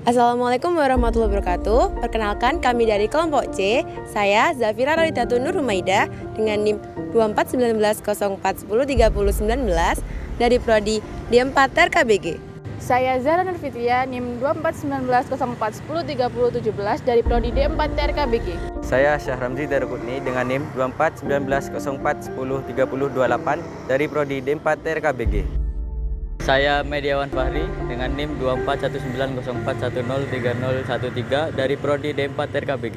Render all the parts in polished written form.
Assalamualaikum warahmatullahi wabarakatuh. Perkenalkan, kami dari kelompok C. Saya Zafira Ralidatul Nur Humaida dengan NIM 241904103019 dari prodi D4 TRKBG. Saya Zara Nurfitia, NIM 241904103017 dari prodi D4 TRKBG. Saya Syahramzi Darukutni dengan NIM 241904103028 dari prodi D4 TRKBG. Saya Mediawan Fahri dengan NIM 241904103013 dari prodi D4 TRKBG.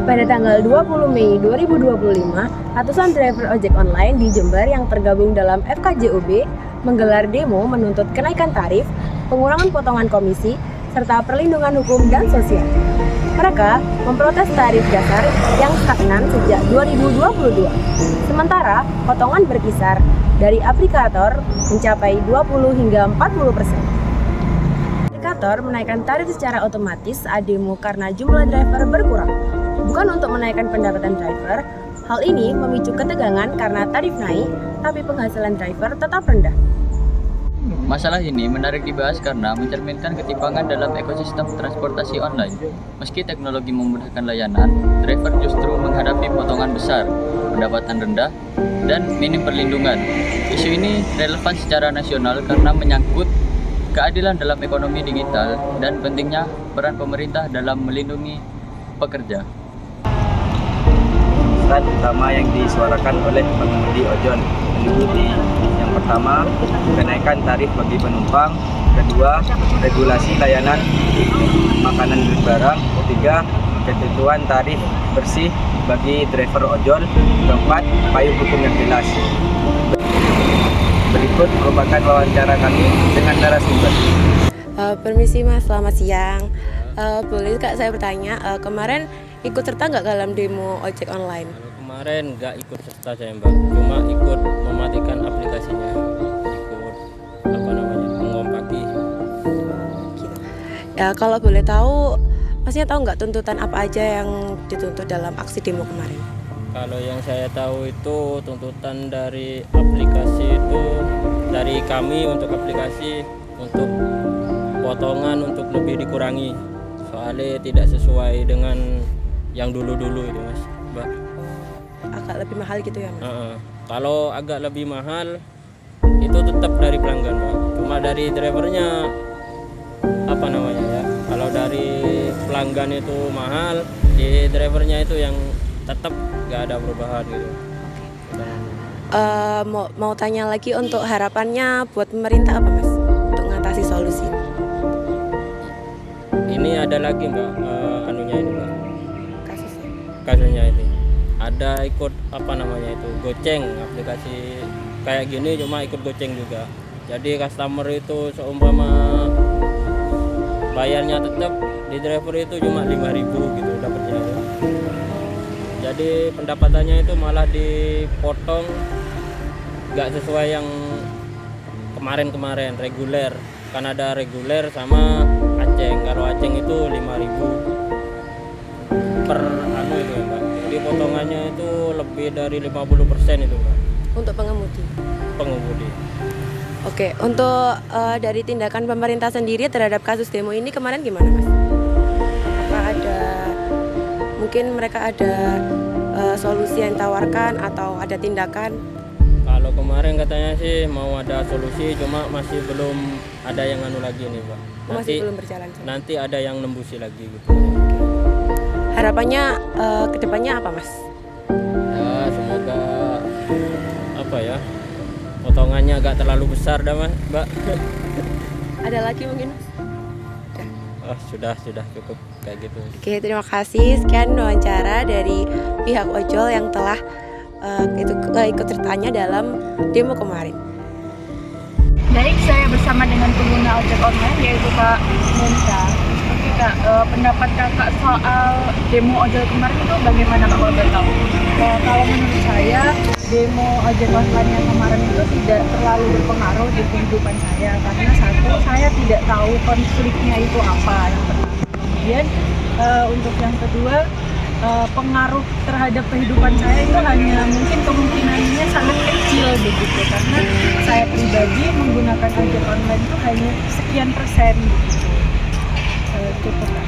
Pada tanggal 20 Mei 2025, ratusan driver ojek online di Jember yang tergabung dalam FKJOB menggelar demo menuntut kenaikan tarif, pengurangan potongan komisi, serta perlindungan hukum dan sosial. Mereka memprotes tarif dasar yang stagnan sejak 2022. Sementara potongan berkisar dari aplikator mencapai 20 hingga 40%. Aplikator menaikkan tarif secara otomatis saat demo karena jumlah driver berkurang. Bukan untuk menaikkan pendapatan driver, hal ini memicu ketegangan karena tarif naik, tapi penghasilan driver tetap rendah. Masalah ini menarik dibahas karena mencerminkan ketimpangan dalam ekosistem transportasi online. Meski teknologi memudahkan layanan, driver justru menghadapi potongan besar, pendapatan rendah, dan minim perlindungan. Isu ini relevan secara nasional karena menyangkut keadilan dalam ekonomi digital dan pentingnya peran pemerintah dalam melindungi pekerja. Pesan utama yang disuarakan oleh pengemudi ojol meliputi yang pertama, kenaikan tarif bagi penumpang, kedua, regulasi layanan makanan dan barang, ketiga, ketentuan tarif bersih bagi driver ojol, keempat, payung hukum yang jelas. Berikut merupakan wawancara kami dengan narasumber. Permisi Mas, selamat siang. Boleh Kak saya bertanya, kemarin ikut serta nggak dalam demo ojek online? Kemarin nggak ikut serta saya Mbak, cuma ikut mematikan aplikasinya, ikut mengompaki. Gitu. Ya kalau boleh tahu, Masnya tahu nggak tuntutan apa aja yang dituntut dalam aksi demo kemarin? Kalau yang saya tahu itu tuntutan dari aplikasi itu, dari kami untuk aplikasi untuk potongan untuk lebih dikurangi, soalnya tidak sesuai dengan yang dulu-dulu itu Mas, Mbak. Agak lebih mahal gitu ya Mas? Kalau agak lebih mahal itu tetap dari pelanggan Mbak, cuma dari drivernya kalau dari pelanggan itu mahal, di drivernya itu yang tetap nggak ada perubahan gitu. Mau tanya lagi, untuk harapannya buat pemerintah apa Mas untuk mengatasi solusi? Ini ada lagi Mbak, ini Mbak, kasusnya ini ada ikut goceng, aplikasi kayak gini cuma ikut goceng juga. Jadi customer itu seumpama bayarnya tetap, di driver itu cuma 5.000 gitu dapatnya. Jadi pendapatannya itu malah dipotong nggak sesuai yang kemarin reguler, kan ada reguler sama aceng. Kalau aceng itu 5.000 per itu Mbak. Jadi potongannya itu lebih dari 50% itu Mbak. Untuk pengemudi. Oke, untuk dari tindakan pemerintah sendiri terhadap kasus demo ini kemarin gimana Mas? Apa mungkin mereka ada solusi yang ditawarkan atau ada tindakan? Kalau kemarin katanya sih mau ada solusi, cuma masih belum ada yang lagi nih Pak. Masih belum berjalan. Nanti ada yang nembusi lagi gitu. Harapannya kedepannya apa Mas? Ya semoga potongannya agak terlalu besar dah Mas, Mbak. Ada lagi mungkin Mas? Sudah cukup kayak gitu. Oke, terima kasih. Sekian wawancara dari pihak ojol yang telah ikut sertanya dalam demo kemarin. Baik, saya bersama dengan pengguna ojek online yaitu Kak Mensa. Oke Kak, pendapat Kakak soal demo ojol kemarin itu bagaimana Kak, kalau boleh tahu? Kalau menurut saya, demo ojek online yang kemarin itu tidak terlalu berpengaruh di kehidupan saya, karena satu, saya tidak tahu konfliknya itu apa yang pertama. Kemudian untuk yang kedua, pengaruh terhadap kehidupan saya itu hanya mungkin kemungkinannya sangat kecil begitu, karena saya pribadi menggunakan ojek online itu hanya sekian persen begitu. Cukup Kak.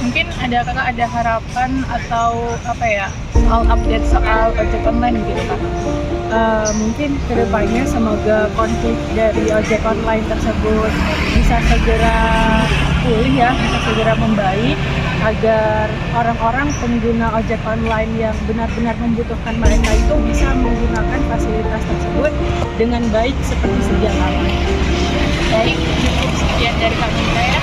Mungkin kakak ada harapan atau apa ya soal update soal ojek online gitu Kak? Mungkin kedepannya semoga konflik dari ojek online tersebut bisa segera pulih ya, bisa segera membaik, agar orang-orang pengguna ojek online yang benar-benar membutuhkan mereka itu bisa menggunakan fasilitas tersebut dengan baik seperti sedia kala. Baik, cukup sekian dari kami ya.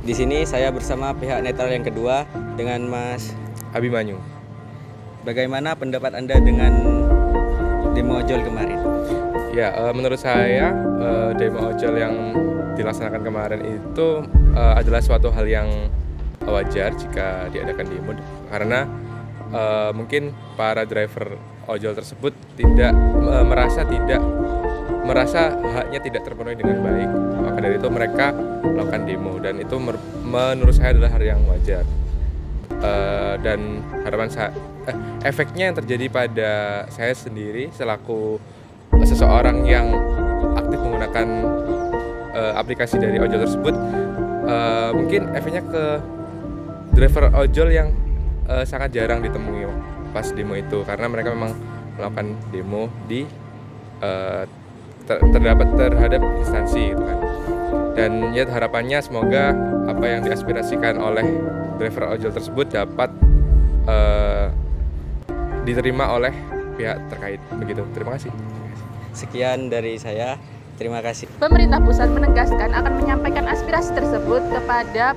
Di sini saya bersama pihak netral yang kedua dengan Mas Abimanyu. Bagaimana pendapat Anda dengan demo ojol kemarin? Ya, menurut saya demo ojol yang dilaksanakan kemarin itu adalah suatu hal yang wajar jika diadakan demo, karena mungkin para driver ojol tersebut merasa haknya tidak terpenuhi dengan baik. Maka dari itu mereka melakukan demo, dan itu menurut saya adalah hal yang wajar. Dan efeknya yang terjadi pada saya sendiri selaku seseorang yang aktif menggunakan aplikasi dari ojol tersebut, mungkin efeknya ke driver ojol yang sangat jarang ditemui pas demo itu, karena mereka memang melakukan demo di terhadap instansi gitu kan. Dan ya harapannya semoga apa yang diaspirasikan oleh driver ojol tersebut dapat diterima oleh pihak terkait begitu. Terima kasih. Sekian dari saya. Terima kasih. Pemerintah pusat menegaskan akan menyampaikan aspirasi tersebut kepada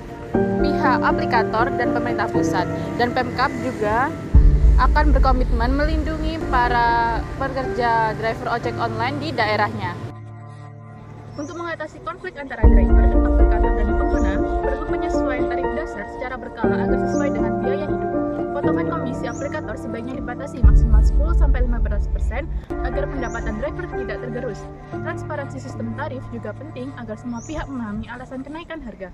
pihak aplikator dan pemerintah pusat, dan Pemkab juga akan berkomitmen melindungi para pekerja driver ojek online di daerahnya. Untuk mengatasi konflik antara driver, aplikator, dan pengguna, perlu penyesuaian tarif dasar secara berkala agar sesuai dengan biaya hidup. Potongan komisi aplikator sebaiknya dibatasi maksimal 10-15% agar pendapatan driver tidak tergerus. Transparansi sistem tarif juga penting agar semua pihak memahami alasan kenaikan harga.